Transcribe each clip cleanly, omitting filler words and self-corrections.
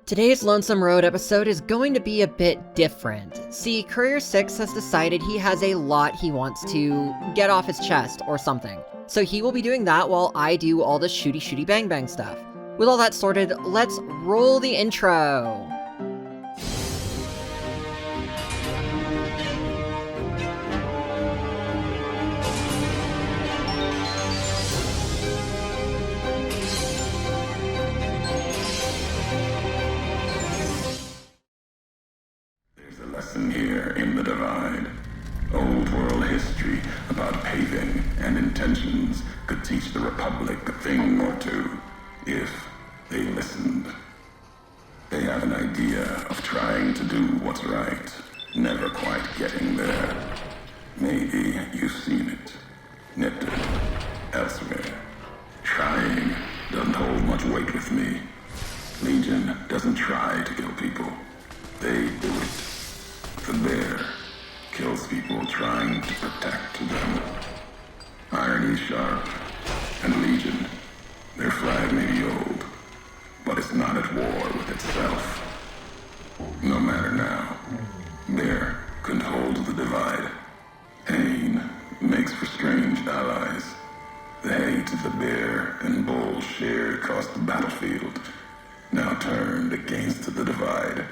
Today's Lonesome Road episode is going to be a bit different. See, Courier 6 has decided he has a lot he wants to get off his chest or something. So he will be doing that while I do all the shooty bang bang stuff. With all that sorted, let's roll the intro. Here in the Divide, old world history about paving and intentions could teach the Republic a thing or two if they listened. They have an idea of trying to do what's right, never quite getting there. Maybe you've seen it, nipped it, elsewhere. Trying doesn't hold much weight with me. Legion doesn't try to kill people, they do it. The bear kills people trying to protect them. Irony's sharp, and Legion, their flag may be old, but it's not at war with itself. No matter now, bear couldn't hold the Divide. Pain makes for strange allies. The hate the bear and bull shared across the battlefield now turned against the Divide.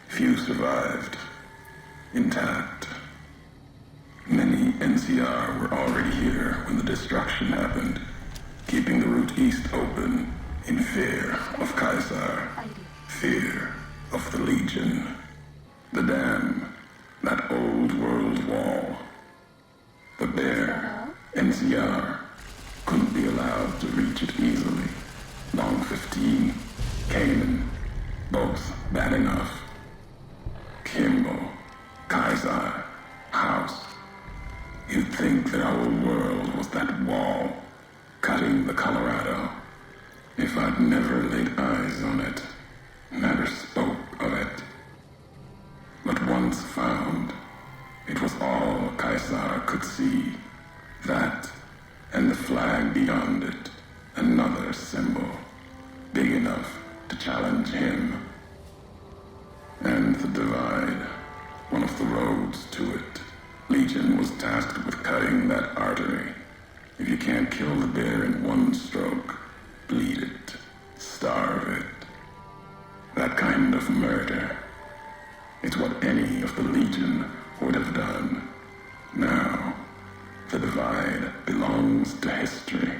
Few survived. Intact. Many NCR were already here when the destruction happened, keeping the route east open in fear of Caesar, fear of the Legion, the dam, that old world wall. The bear, NCR, couldn't be allowed to reach it easily. Long 15, Canaan, both bad enough. Kimball, Kaiser, house. You'd think their whole world was that wall, cutting the Colorado. If I'd never laid eyes on it, never spoke of it. But once found, it was all Kaiser could see. That, and the flag beyond it, another symbol, big enough to challenge him. And the Divide, one of the roads to it. Legion was tasked with cutting that artery. If you can't kill the bear in one stroke, bleed it, starve it. That kind of murder. It's what any of the Legion would have done. Now, the Divide belongs to history.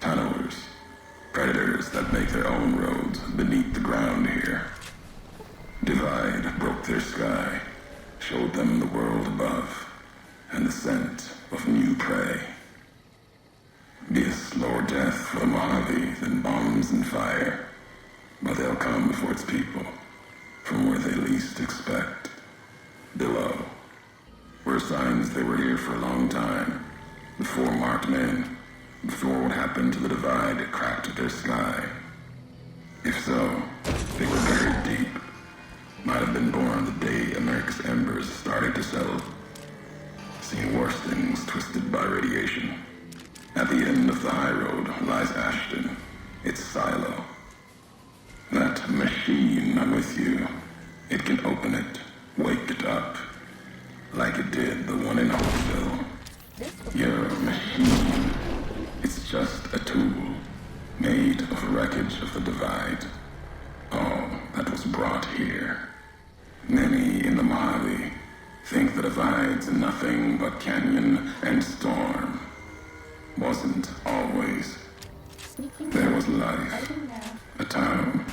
Tunnelers, predators that make their own roads beneath the ground here. Divide broke their sky, showed them the world above, and the scent of new prey. Be a slower death for the Mojave than bombs and fire, but they'll come before its people, from where they least expect. Below were signs they were here for a long time, before marked men, before what happened to the Divide cracked their sky. If so, they were buried deep. Might have been born the day America's embers started to settle. Seen worse things twisted by radiation. At the end of the high road lies Ashton, its silo. That machine I'm with you, it can open it, wake it up, like it did the one in Hopeville. Your machine, it's just a tool, made of wreckage of the Divide. All that was brought here. Many in the Mojave think the Divide's nothing but canyon and storm. Wasn't always. There was life. A town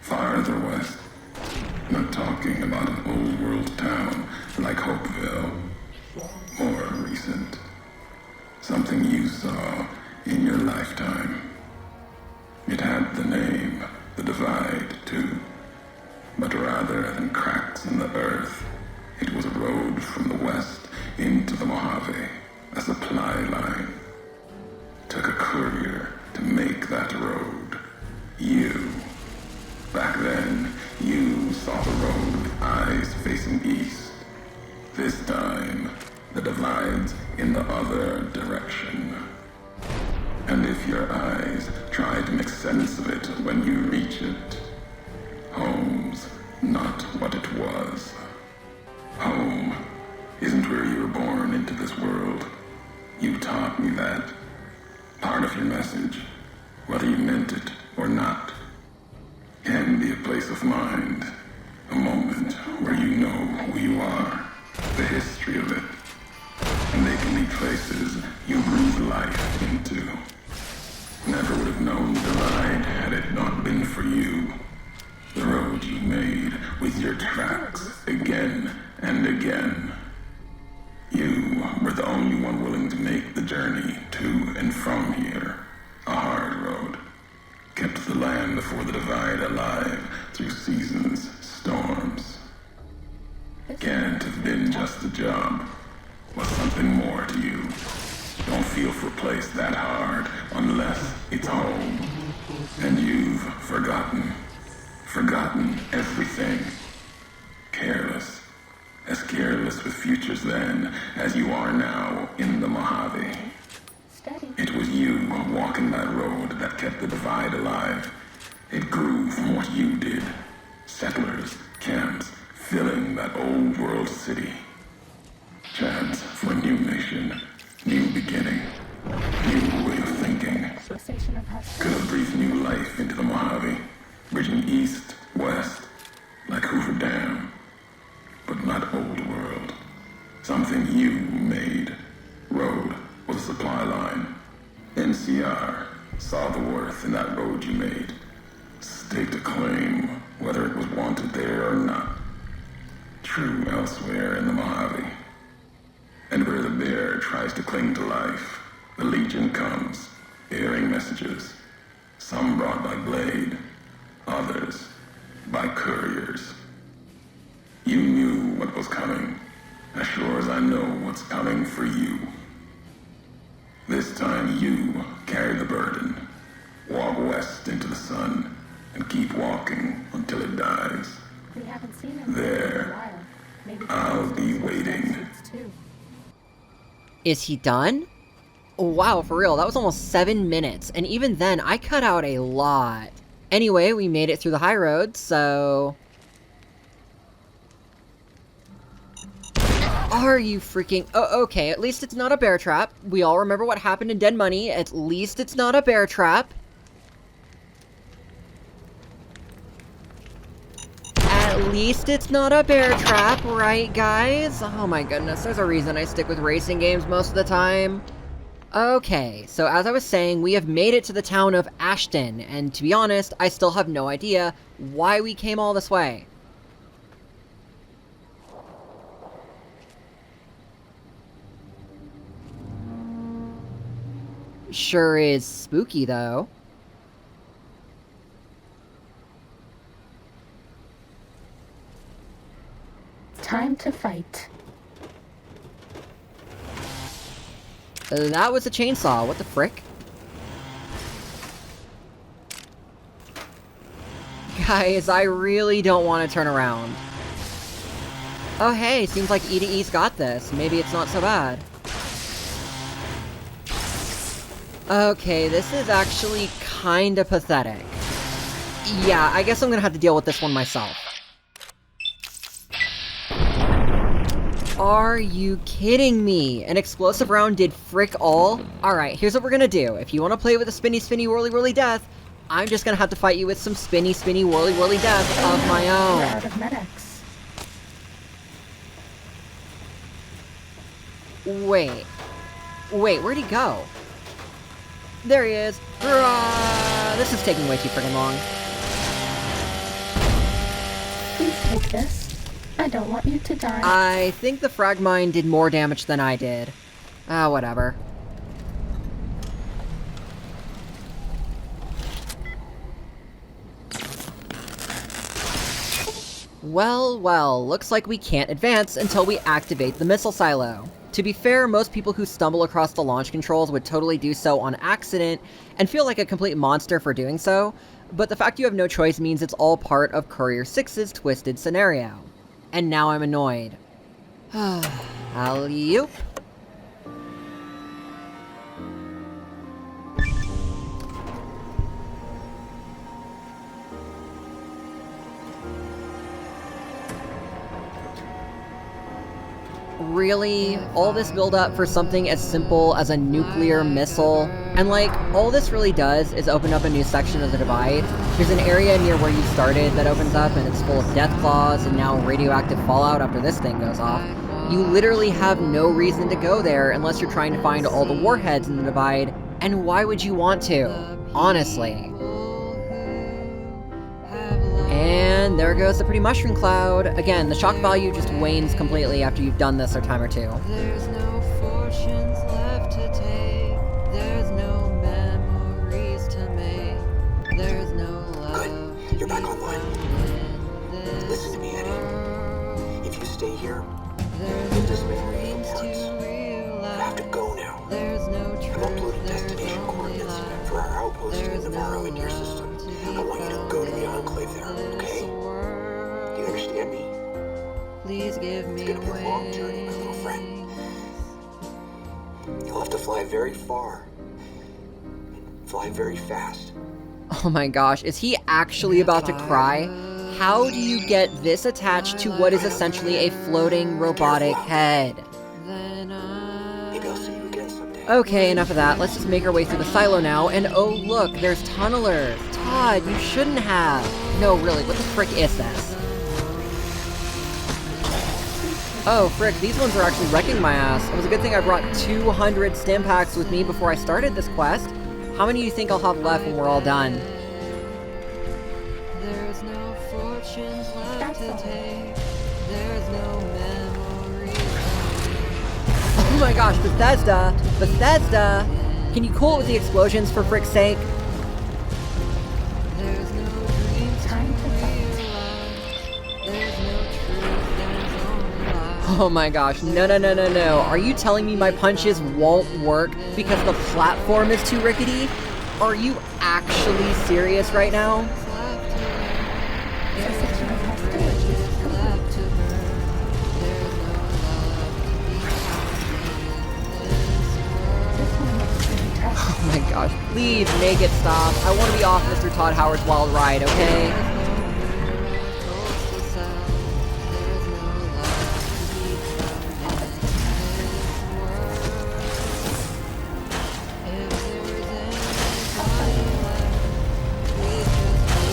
farther west. Not talking about an old world town like Hopeville. More recent. Something you saw in your lifetime. It had the name, the Divide, too. But rather than cracks in the earth, it was a road from the west into the Mojave, a supply line. Took a courier to make that road. You. Back then, you saw the road with eyes facing east. This time, the Divide's in the other direction. And if your eyes try to make sense of it when you reach it, home not what it was. Home isn't where you were born into this world. You taught me that. Part of your message, whether you meant it or not, can be a place of mind, a moment where you know who you are, the history of it, and they can be places you breathe life into. Never would have known the divide had it not been for you. The road you made with your tracks again and again. You were the only one willing to make the journey to and from here. A hard road. Kept the land before the divide alive through seasons, storms. Can't have been just a job. Was something more to you. Don't feel for a place that hard unless it's home. And you've forgotten. Forgotten everything. Careless. As careless with futures then as you are now in the Mojave. It was you walking that road that kept the divide alive. It grew from what you did. Settlers, camps, filling that old world city. Chance for a new nation, new beginning, new way of thinking. Could have breathed new life into the Mojave, bridging east, west, like Hoover Dam. But not old world. Something you made. Road was a supply line. NCR saw the worth in that road you made. Staked a claim, whether it was wanted there or not. True elsewhere in the Mojave. And where the bear tries to cling to life, the Legion comes, bearing messages. Some brought by blade, others by couriers. You knew what was coming, as sure as I know what's coming for you. This time you carry the burden. Walk west into the sun, and keep walking until it dies. We haven't seen him There, in a while. Maybe I'll be waiting. Is he done? Wow, for real, that was almost 7 minutes, and even then, I cut out a lot. Anyway, we made it through the high road, so... Are you freaking... Oh, okay, at least it's not a bear trap. We all remember what happened in Dead Money. At least it's not a bear trap. At least it's not a bear trap, right, guys? Oh my goodness, there's a reason I stick with racing games most of the time. Okay, so as I was saying, we have made it to the town of Ashton, and to be honest, I still have no idea why we came all this way. Sure is spooky, though. Time to fight. That was a chainsaw. What the frick? Guys, I really don't want to turn around. Oh hey, seems like E2E's got this. Maybe it's not so bad. Okay, this is actually kinda pathetic. Yeah, I guess I'm gonna have to deal with this one myself. Are you kidding me? An explosive round did frick all? Alright, here's what we're gonna do. If you want to play with a spinny, spinny, whirly, whirly death, I'm just gonna have to fight you with some spinny, spinny, whirly, whirly death of my We're own. out of medics. Wait, where'd he go? There he is. Hurrah! This is taking way too friggin' long. Please take this. I don't want you to die. I think the frag mine did more damage than I did. Ah, whatever. Well, looks like we can't advance until we activate the missile silo. To be fair, most people who stumble across the launch controls would totally do so on accident and feel like a complete monster for doing so, but the fact you have no choice means it's all part of Courier 6's twisted scenario. And now I'm annoyed. Alley-oop. really? All this build up for something as simple as a nuclear missile? And like, all this really does is open up a new section of the Divide. There's an area near where you started that opens up and it's full of Deathclaws and now radioactive fallout after this thing goes off. You literally have no reason to go there unless you're trying to find all the warheads in the Divide, and why would you want to? Honestly. And there goes the pretty mushroom cloud. Again, the shock value just wanes completely after you've done this a time or two. There's no fortunes left to take. There's no memories to make. There's no love. Good. You're back online. Listen to me, Eddie. If you stay here, you'll dismantle your parts. You have to go now. There's no I've uploaded destination coordinates for our outpost in Navarro into your system. I want you to go to the enclave there, okay? Do you understand me? Please give me It's gonna be a long journey, my little friend. You'll have to fly very far. Fly very fast. Oh my gosh, is he actually about to cry? How do you get this attached to what is essentially a floating robotic head? Maybe I'll see you again someday. Okay, enough of that. Let's just make our way through the silo now. And oh look, there's tunnelers. Todd, you shouldn't have. No, really, what the frick is this? Oh, frick, these ones are actually wrecking my ass. It was a good thing I brought 200 stim packs with me before I started this quest. How many do you think I'll have left when we're all done? There's no fortunes left to take. There's no memories. Oh my gosh, Bethesda! Bethesda! Can you cool it with the explosions for frick's sake? There's no dreams to Time to fight. realize. There's no truth, there's only lies. Oh my gosh, no. Are you telling me my punches won't work because the platform is too rickety? Are you actually serious right now? Oh my gosh, please make it stop. I want to be off Mr. Todd Howard's wild ride, okay?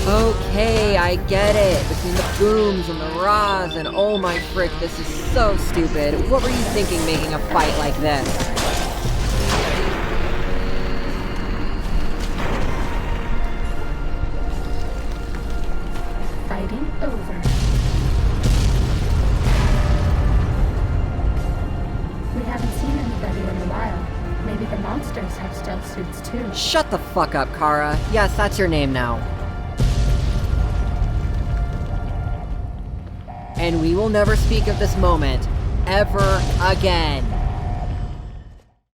Okay, I get it. Between the booms and the rahs and oh my frick, this is so stupid. What were you thinking making a fight like this? Fighting over. We haven't seen anybody in a while. Maybe the monsters have stealth suits too. Shut the fuck up, Kara. Yes, that's your name now. And we will never speak of this moment ever again.